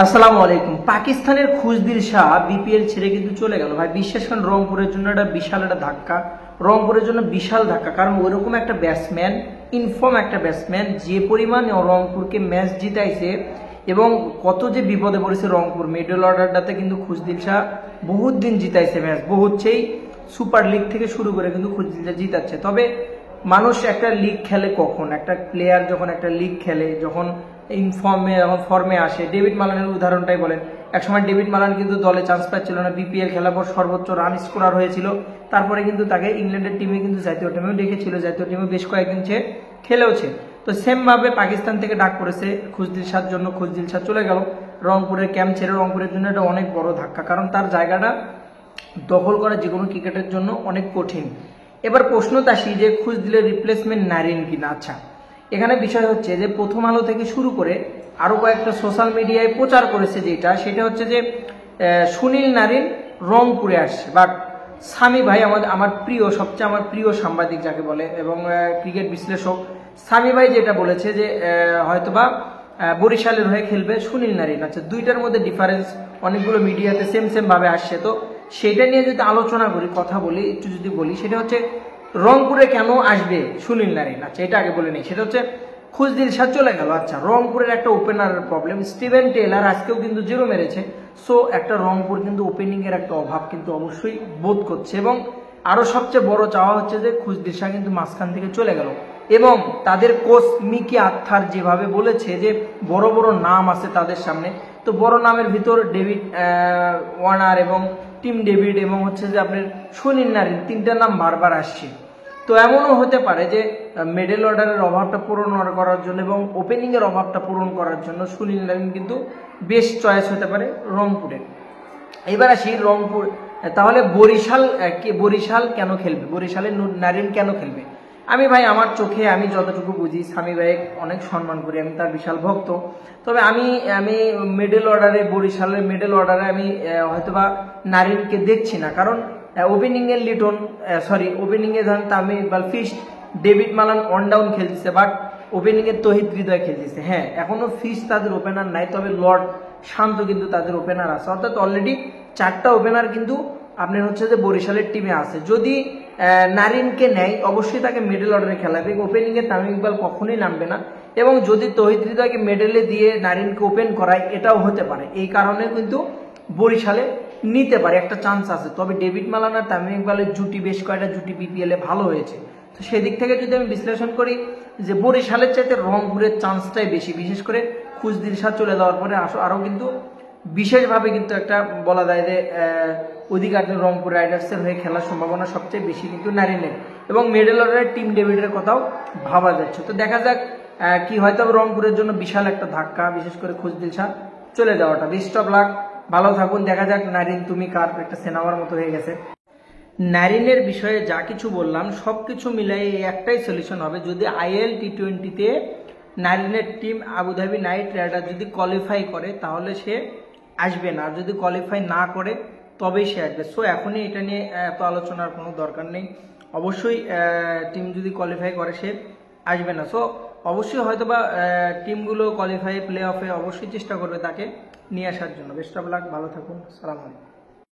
আসসালামু আলাইকুম। পাকিস্তানের খুশদিল শাহ বিপিএল ছেড়ে কিন্তু চলে গেল ভাই। বিশ্বাস করেন রংপুরের জন্য একটা বিশাল একটা ধাক্কা, রংপুরের জন্য বিশাল ধাক্কা। কারণ ওইরকম একটা ব্যাটসম্যান, ইনফর্ম একটা ব্যাটসম্যান, যে পরিমাণ রংপুরকে ম্যাচ জিতাইছে এবং কত যে বিপদে পড়েছে রংপুর মিডল অর্ডারটাতে, কিন্তু খুশদিল শাহ বহুত দিন জিতাইছে ম্যাচ, বহুত সেই সুপার লিগ থেকে শুরু করে কিন্তু খুশদিল শাহ জিতাচ্ছে। তবে মানুষ একটা লিগ খেলে কখন, একটা প্লেয়ার যখন একটা লিগ খেলে, যখন ইনফর্মে যখন ফর্মে আসে, ডেভিড মালানের উদাহরণটাই বলেন। একসময় ডেভিড মালান কিন্তু দলে চান্স পাচ্ছিল না, বিপিএল খেলার পর সর্বোচ্চ রান স্কোরার হয়েছিল। তারপরে কিন্তু তাকে ইংল্যান্ডের টিমে কিন্তু জাতীয় টিমেও ডেকেছিল, জাতীয় টিমে বেশ কয়েকদিন সে খেলেওছে। তো সেম ভাবে পাকিস্তান থেকে ডাক পড়েছে খুশদিল শাহর জন্য, খুশদিল শাহ চলে গেল রংপুরের ক্যাম্প ছেড়ে। রংপুরের জন্য এটা অনেক বড় ধাক্কা, কারণ তার জায়গাটা দখল করা যে কোনো ক্রিকেটের জন্য অনেক কঠিন। এবার প্রশ্নটা আসি যে খুশদিলের রিপ্লেসমেন্ট নারিন কিনা। আচ্ছা, এখানে বিষয় হচ্ছে যে প্রথম আলো থেকে শুরু করে আরো কয়েকটা সোশ্যাল মিডিয়ায় প্রচার করেছে, সেটা হচ্ছে যে সুনীল নারিন রংপুরে আসছে। বাট সামি ভাই আমার প্রিয়, সবচেয়ে আমার প্রিয় সাংবাদিক যাকে বলে এবং ক্রিকেট বিশ্লেষক, সামি ভাই যেটা বলেছে যে হয়তোবা বরিশালের হয়ে খেলবে সুনীল নারিন। আচ্ছা, দুইটার মধ্যে ডিফারেন্স অনেকগুলো মিডিয়াতে সেম ভাবে আসছে। তো সেটা নিয়ে যদি আলোচনা করি, কথা বলি, একটু যদি বলি, সেটা হচ্ছে রংপুরে কেন আসবে সুনীল নারিন। আচ্ছা, এটা আগে বলে নেই। সেটা হচ্ছে খুশদিল শাহ চলে গেল। আচ্ছা, রংপুরের একটা ওপেনারের প্রবলেম, স্টিভেন টেইলার আজকেও কিন্তু জিরো মেরেছে। সো একটা রংপুর কিন্তু ওপেনিং এর একটা অভাব কিন্তু অবশ্যই বোধ করছে। এবং আরো সবচেয়ে বড় চাওয়া হচ্ছে যে খুশদিল শাহ কিন্তু মাঝখান থেকে চলে গেল এবং তাদের কোচ মিকি আর্থার যেভাবে বলেছে যে বড় বড় নাম আছে তাদের সামনে। তো বড় নামের ভিতর ডেভিড ওয়ার্নার এবং টিম ডেভিড এবং হচ্ছে যে আপনার সুনীল নারিন, তিনটা নাম বারবার আসছে। তো এমনও হতে পারে যে মিডল অর্ডারের অভাবটা পূরণ করার জন্য এবং ওপেনিং এর অভাবটা পূরণ করার জন্য সুনীল নারিন কিন্তু বেস্ট চয়েস হতে পারে রংপুরের। এবার আসি রংপুর, তাহলে বরিশাল কেন খেলবে, বরিশালের নারিন কেন খেলবে? আমি ভাই আমার চোখে আমি যতটুকু বুঝি, সামি ভাই অনেক সম্মান করি, আমি তার বিশাল ভক্ত। তবে আমি বরিশালের মিডল অর্ডারে আমি হয়তোবা নারিনকে দেখছি না। কারণ ওপেনিং এর ওপেনিং এ ধরেন তামিম ইকবাল, ফিস্ট, ডেভিড মালান অন ডাউন খেলতেছে, বাট ওপেনিং এর তহিদ হৃদয় খেলতেছে। হ্যাঁ, এখনো ফিস্ট তাদের ওপেনার নাই, তবে লর্ড শান্ত কিন্তু তাদের ওপেনার আছে। অর্থাৎ অলরেডি 4টা ওপেনার কিন্তু আপনার হচ্ছে যে বরিশালের টিমে আছে। যদি নারিনকে নেয় অবশ্যই তাকে মিডল অর্ডারে খেলাবে, ওপেনিং এ তামিম ইকবাল কখনোই নামবে না। এবং যদি তহিদ হৃদয়কে মিডলে দিয়ে নারিনকে ওপেন করায়, এটাও হতে পারে। এই কারণে কিন্তু বরিশালে নিতে পারে, একটা চান্স আছে। তবে ডেভিড মালান আর তামিম ইকবালের জুটি, বেশ কয়েকটা জুটি বিপিএল এ ভালো হয়েছে। তো সেদিক থেকে যদি আমি বিশ্লেষণ করি যে বরিশালের চাইতে রংপুরের চান্সটাই বেশি, বিশেষ করে খুশদিল শাহ চলে যাওয়ার পরে আরো কিন্তু বিশেষভাবে কিন্তু একটা বলা যায় যে অধিকার রংপুর রাইডার্সের হয়ে খেলার সম্ভাবনা সবচেয়ে বেশি কিন্তু নারিনের। এবং মিডল অর্ডারের টিম ডেভিডের কথাও ভাবা যাচ্ছে। তো দেখা যাক কি, হয়তো রংপুরের জন্য বিশাল একটা ধাক্কা, বিশেষ করে খুশদিল শাহ চলে যাওয়াটা। বেস্ট অফ লাক, ভালো থাকুন। দেখা যাক নারিন তুমি কার, একটা সিনেমার মতো হয়ে গেছে। নারিনের বিষয়ে যা কিছু বললাম সবকিছু মিলাই একটাই সলিউশন হবে, যদি আইএল টি20তে নারিনের টিম আবুধাবি নাইট রাইডার যদি কোয়ালিফাই করে তাহলে সে আসবে না, আর যদি কোয়ালিফাই না করে তবেই সে আসবে। সো এখনই এটা নিয়ে এত আলোচনার কোনো দরকার নেই। অবশ্যই টিম যদি কোয়ালিফাই করে সে আসবে না। সো অবশ্যই হয়তোবা টিমগুলো কোয়ালিফাই প্লে অফে অবশ্যই চেষ্টা করবে তাকে নিয়ে আসার জন্য। বেস্ট অফ লাক, ভালো থাকুন, সালাম আলাইকুম।